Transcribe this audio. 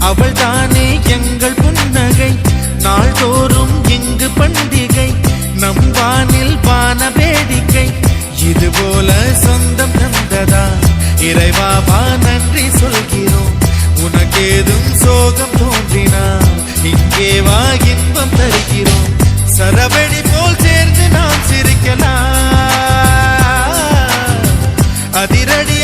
அவள் தானே எங்கள் புன்னகை, நாள்தோறும் இங்கு பண்டிகை, நம் வானில் வான வேடிக்கை. இதுபோல சொந்தம் தந்ததா இறைவாவா நன்றி சொல்கிறோம். உனக்கேதும் சோகம் தோன்றினா இங்கே வா இன்பம் தருகிறோம். சரவெடி போல் சேர்ந்து நாம் சிரிக்கலாம், அதிரடி